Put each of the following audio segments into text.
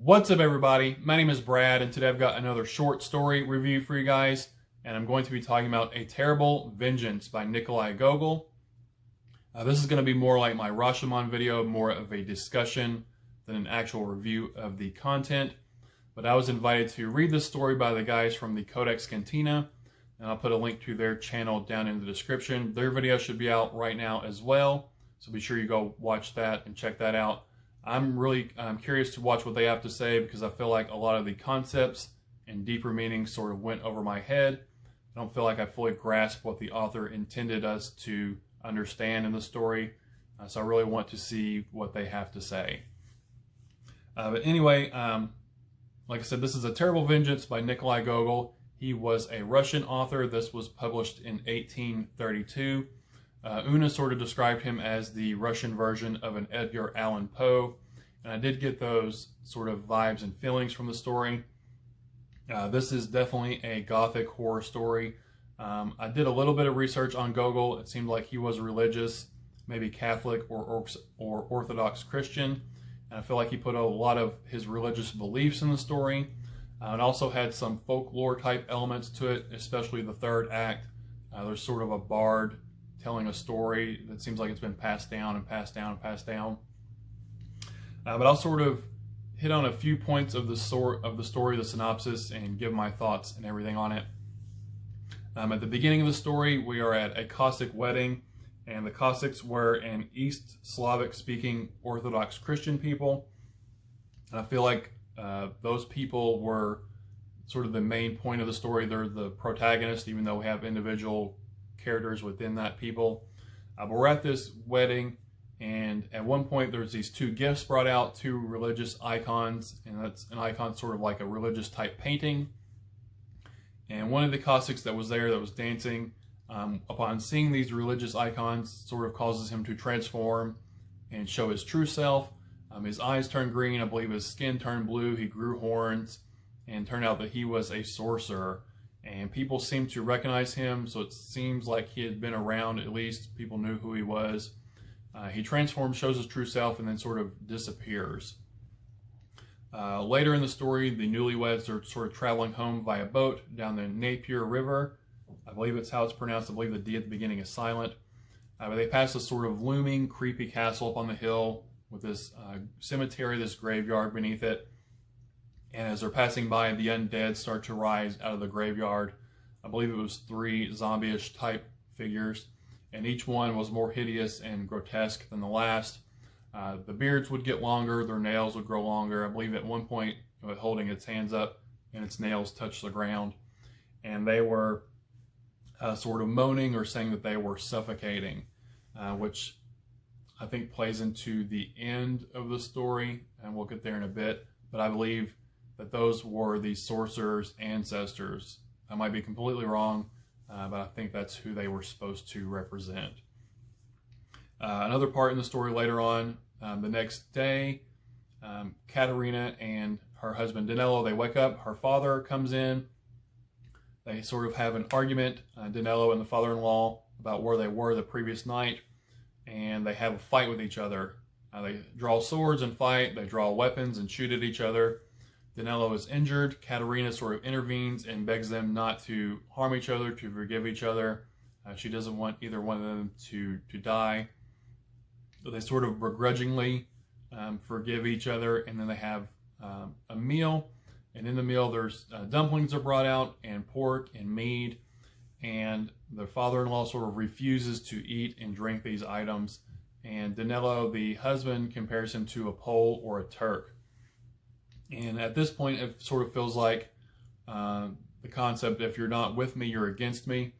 What's up, everybody? My name is Brad, and today I've got another short story review for you guys, and I'm going to be talking about A Terrible Vengeance by Nikolai Gogol. This is going to be more like my Rashomon video, more of a discussion than an actual review of the content. But I was invited to read this story by the guys from the Codex Cantina, and I'll put a link to their channel down in the description. Their video should be out right now as well, so be sure you go watch that and check that out. I'm really curious to watch what they have to say, because I feel like a lot of the concepts and deeper meanings sort of went over my head. I don't feel like I fully grasped what the author intended us to understand in the story, so I really want to see what they have to say. But anyway, like I said, this is A Terrible Vengeance by Nikolai Gogol. He was a Russian author. This was published in 1832. Una sort of described him as the Russian version of an Edgar Allan Poe, and I did get those sort of vibes and feelings from the story. This is definitely a gothic horror story. I did a little bit of research on Gogol. It seemed like he was religious, maybe Catholic or Orthodox Christian, and I feel like he put a lot of his religious beliefs in the story. It also had some folklore type elements to it, especially the third act. There's sort of a bard telling a story that seems like it's been passed down and passed down and passed down. But I'll sort of hit on a few points of the story, the synopsis, and give my thoughts and everything on it. At the beginning of the story, we are at a Cossack wedding, and the Cossacks were an East Slavic speaking Orthodox Christian people. And I feel like those people were sort of the main point of the story. They're the protagonist, even though we have individual characters within that people. But we're at this wedding, and at one point there's these two gifts brought out, two religious icons, and that's an icon sort of like a religious type painting. And one of the Cossacks that was there, that was dancing, upon seeing these religious icons, sort of causes him to transform and show his true self. His eyes turned green, I believe his skin turned blue, he grew horns, and turned out that he was a sorcerer. And people seemed to recognize him, so it seems like he had been around. At least people knew who he was. He transforms, shows his true self, and then sort of disappears. Later in the story, the newlyweds are sort of traveling home via boat down the Napier River. I believe it's how it's pronounced. I believe the D at the beginning is silent. But they pass this sort of looming, creepy castle up on the hill with this cemetery, this graveyard beneath it. And as they're passing by, the undead start to rise out of the graveyard. I believe it was 3 zombie-ish type figures, and each one was more hideous and grotesque than the last. The beards would get longer, their nails would grow longer. I believe at one point, holding its hands up, and its nails touched the ground. And they were sort of moaning or saying that they were suffocating, which I think plays into the end of the story, and we'll get there in a bit. But I believe that those were the sorcerer's ancestors. I might be completely wrong, but I think that's who they were supposed to represent. Another part in the story later on, the next day, Katerina and her husband Danilo, they wake up, her father comes in, they sort of have an argument, Danilo and the father-in-law, about where they were the previous night, and they have a fight with each other. They draw swords and fight, they draw weapons and shoot at each other. Danilo is injured. Katerina sort of intervenes and begs them not to harm each other, to forgive each other. She doesn't want either one of them to die. So they sort of begrudgingly forgive each other, and then they have a meal. And in the meal, there's dumplings are brought out, and pork and mead. And the father-in-law sort of refuses to eat and drink these items. And Danilo, the husband, compares him to a Pole or a Turk. And at this point, it sort of feels like the concept, if you're not with me, you're against me.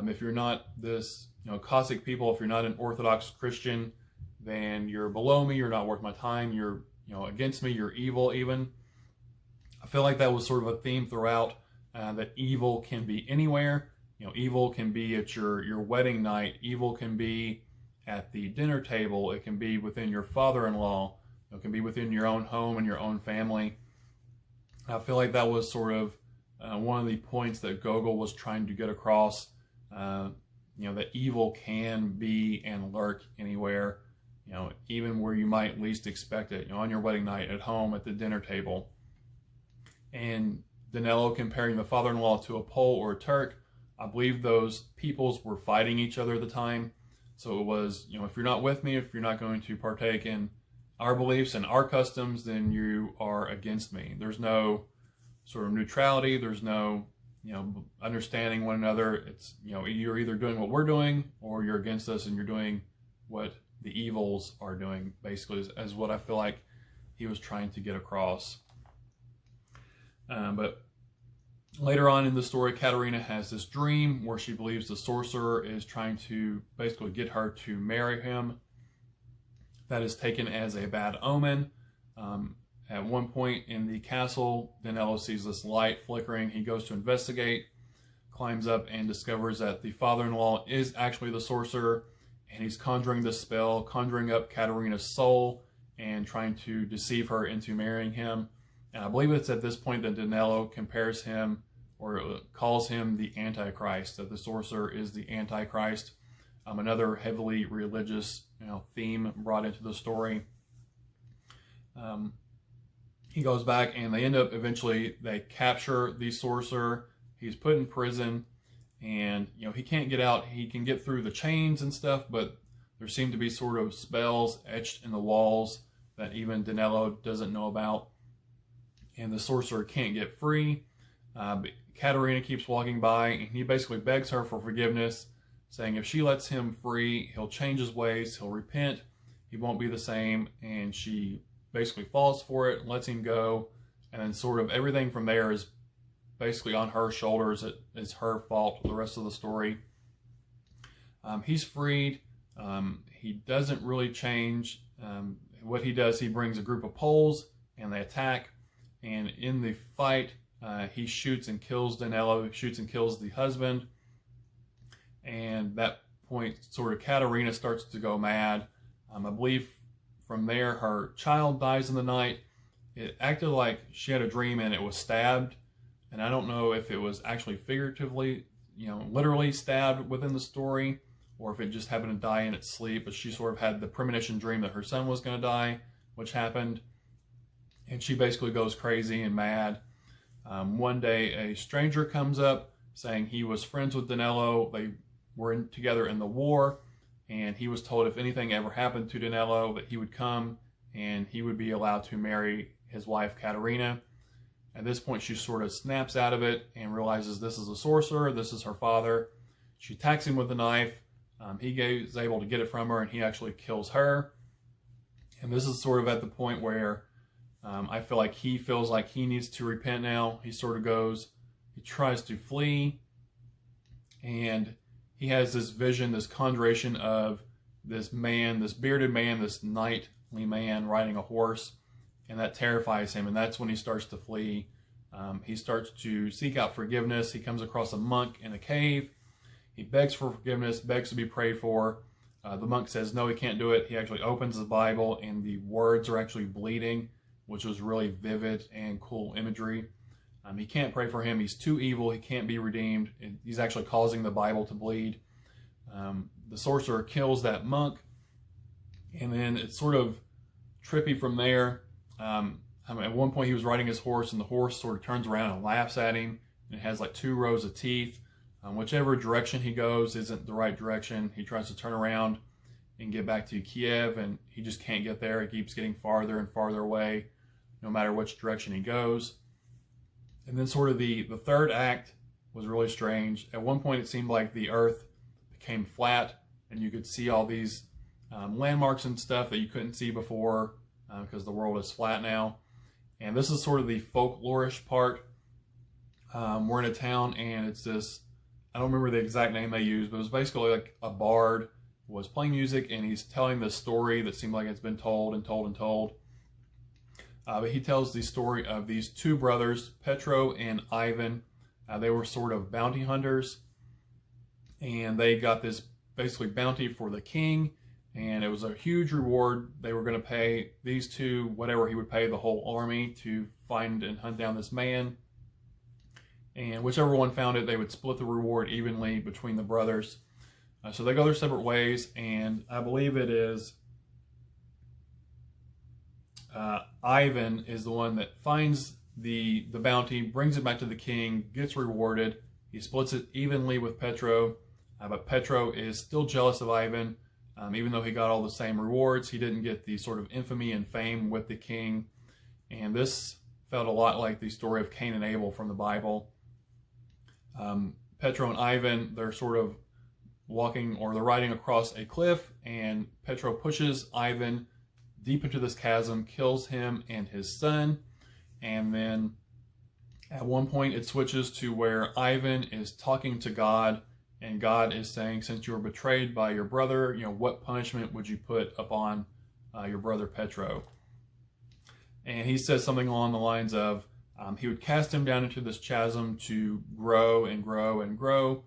If you're not this, Cossack people, if you're not an Orthodox Christian, then you're below me, you're not worth my time, you're, against me, you're evil even. I feel like that was sort of a theme throughout, that evil can be anywhere. Evil can be at your wedding night, evil can be at the dinner table, it can be within your father-in-law, it can be within your own home and your own family. I feel like that was sort of one of the points that Gogol was trying to get across. That evil can be and lurk anywhere. Even where you might least expect it. On your wedding night, at home, at the dinner table. and Danilo comparing the father-in-law to a Pole or a Turk. I believe those peoples were fighting each other at the time. So it was, you know, if you're not with me, if you're not going to partake in our beliefs and our customs, then you are against me. There's no sort of neutrality. There's no, you know, understanding one another. It's, you know, you're either doing what we're doing or you're against us and you're doing what the evils are doing, basically, as what I feel like he was trying to get across. But later on in the story, Katerina has this dream where she believes the sorcerer is trying to basically get her to marry him. That is taken as a bad omen. At one point in the castle, Danilo sees this light flickering. He goes to investigate, climbs up, and discovers that the father-in-law is actually the sorcerer, and he's conjuring this spell, conjuring up Katerina's soul, and trying to deceive her into marrying him. And I believe it's at this point that Danilo compares him, or calls him, the Antichrist, that the sorcerer is the Antichrist. Another heavily religious, you know, theme brought into the story. He goes back and they end up, eventually they capture the sorcerer. He's put in prison, and, you know, he can't get out. He can get through the chains and stuff, but there seem to be sort of spells etched in the walls that even Danilo doesn't know about. And the sorcerer can't get free. But Katerina keeps walking by, and he basically begs her for forgiveness, saying if she lets him free, he'll change his ways, he'll repent, he won't be the same. And she basically falls for it, lets him go, and then sort of everything from there is basically on her shoulders. It is her fault, the rest of the story. He's freed. He doesn't really change. What he does, he brings a group of Poles, and they attack. And in the fight, he shoots and kills Danilo, shoots and kills the husband. And that point, sort of Katerina starts to go mad. I believe from there, her child dies in the night. It acted like she had a dream and it was stabbed. And I don't know if it was actually figuratively, you know, literally stabbed within the story, or if it just happened to die in its sleep. But she sort of had the premonition dream that her son was going to die, which happened. And she basically goes crazy and mad. One day, a stranger comes up saying he was friends with Danilo. They were together in the war, and he was told if anything ever happened to Danilo, that he would come and he would be allowed to marry his wife, Katerina. At this point, she sort of snaps out of it and realizes this is a sorcerer, this is her father. She attacks him with a knife. He is able to get it from her, and he actually kills her. And this is sort of at the point where I feel like he feels like he needs to repent now. He sort of goes, he tries to flee, and he has this vision, this conjuration of this man, this bearded man, this knightly man riding a horse, and that terrifies him, and that's when he starts to flee. He starts to seek out forgiveness. He comes across a monk in a cave. He begs for forgiveness, begs to be prayed for. The monk says no, he can't do it. He actually opens the Bible, and the words are actually bleeding, which was really vivid and cool imagery. He can't pray for him. He's too evil. He can't be redeemed. He's actually causing the Bible to bleed. The sorcerer kills that monk, and then it's sort of trippy from there. At one point he was riding his horse, and the horse sort of turns around and laughs at him, and it has like 2 rows of teeth. Whichever direction he goes isn't the right direction. He tries to turn around and get back to Kiev, and he just can't get there. He keeps getting farther and farther away, no matter which direction he goes. And then sort of the third act was really strange. At one point it seemed like the earth became flat, and you could see all these landmarks and stuff that you couldn't see before because the world is flat now. And this is sort of the folklorish part. We're in a town, and it's this, I don't remember the exact name they used, but it was basically like a bard was playing music, and he's telling this story that seemed like it's been told and told and told. But he tells the story of these 2 brothers, Petro and Ivan. They were sort of bounty hunters, and they got this basically bounty for the king, and it was a huge reward. They were going to pay these 2 whatever he would pay the whole army to find and hunt down this man. And whichever one found it, they would split the reward evenly between the brothers. So they go their separate ways, and I believe it is Ivan is the one that finds the bounty, brings it back to the king, gets rewarded. He splits it evenly with Petro, but Petro is still jealous of Ivan. Even though he got all the same rewards, he didn't get the sort of infamy and fame with the king. And this felt a lot like the story of Cain and Abel from the Bible. Petro and Ivan, they're sort of walking, or they're riding across a cliff, and Petro pushes Ivan deep into this chasm, kills him and his son. And then at one point it switches to where Ivan is talking to God, and God is saying, since you were betrayed by your brother, what punishment would you put upon your brother Petro? And he says something along the lines of, he would cast him down into this chasm to grow and grow and grow,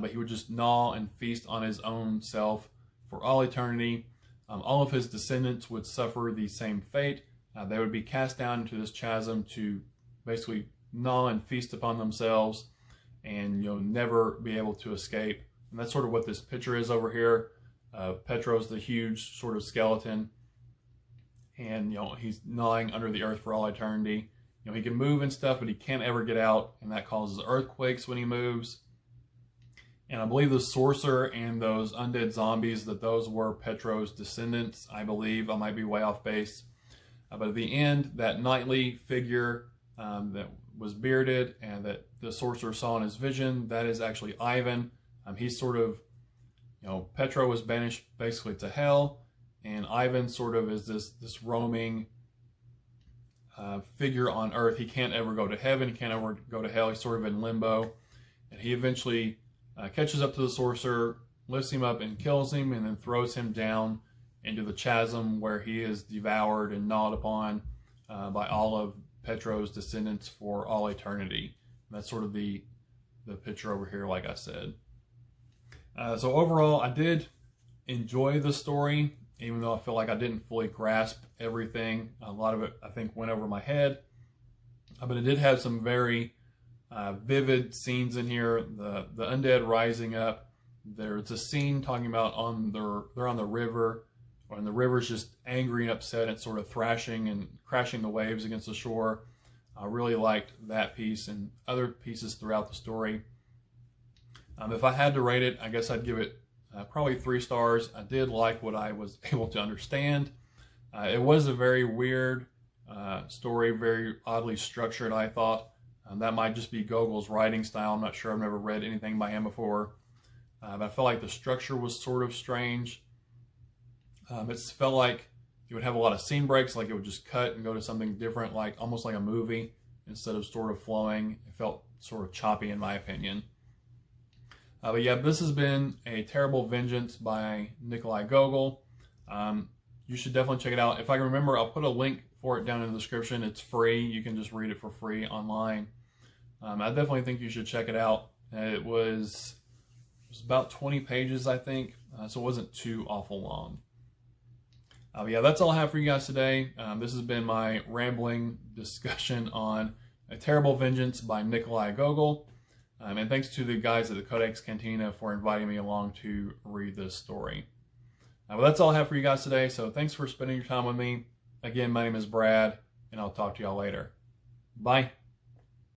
but he would just gnaw and feast on his own self for all eternity. All of his descendants would suffer the same fate. They would be cast down into this chasm to basically gnaw and feast upon themselves, and never be able to escape. And that's sort of what this picture is over here. Petro's the huge sort of skeleton, and he's gnawing under the earth for all eternity. He can move and stuff, but he can't ever get out, and that causes earthquakes when he moves. And I believe the sorcerer and those undead zombies, that those were Petro's descendants, I believe. I might be way off base. But at the end, that knightly figure that was bearded and that the sorcerer saw in his vision, that is actually Ivan. He's sort of, Petro was banished basically to hell, and Ivan sort of is this roaming figure on earth. He can't ever go to heaven, he can't ever go to hell, he's sort of in limbo. And he eventually catches up to the sorcerer, lifts him up and kills him, and then throws him down into the chasm where he is devoured and gnawed upon by all of Petro's descendants for all eternity. And that's sort of the picture over here, like I said. So overall, I did enjoy the story, even though I feel like I didn't fully grasp everything. A lot of it, I think, went over my head. But it did have some very vivid scenes in here. The undead rising up. There's a scene talking about they're on the river, and the river's just angry and upset, and it's sort of thrashing and crashing the waves against the shore. I really liked that piece and other pieces throughout the story. If I had to rate it, I guess I'd give it probably 3 stars. I did like what I was able to understand. It was a very weird story, very oddly structured, I thought. That might just be Gogol's writing style. I'm not sure. I've never read anything by him before. But I felt like the structure was sort of strange. It felt like it would have a lot of scene breaks, like it would just cut and go to something different, like almost like a movie, instead of sort of flowing. It felt sort of choppy in my opinion. But yeah, this has been A Terrible Vengeance by Nikolai Gogol. You should definitely check it out. If I can remember, I'll put a link for it down in the description. It's free. You can just read it for free online. I definitely think you should check it out. It was about 20 pages, I think, so it wasn't too awful long. Yeah, that's all I have for you guys today. This has been my rambling discussion on A Terrible Vengeance by Nikolai Gogol. And thanks to the guys at the Codex Cantina for inviting me along to read this story. Well, that's all I have for you guys today, so thanks for spending your time with me. Again, my name is Brad, and I'll talk to y'all later. Bye.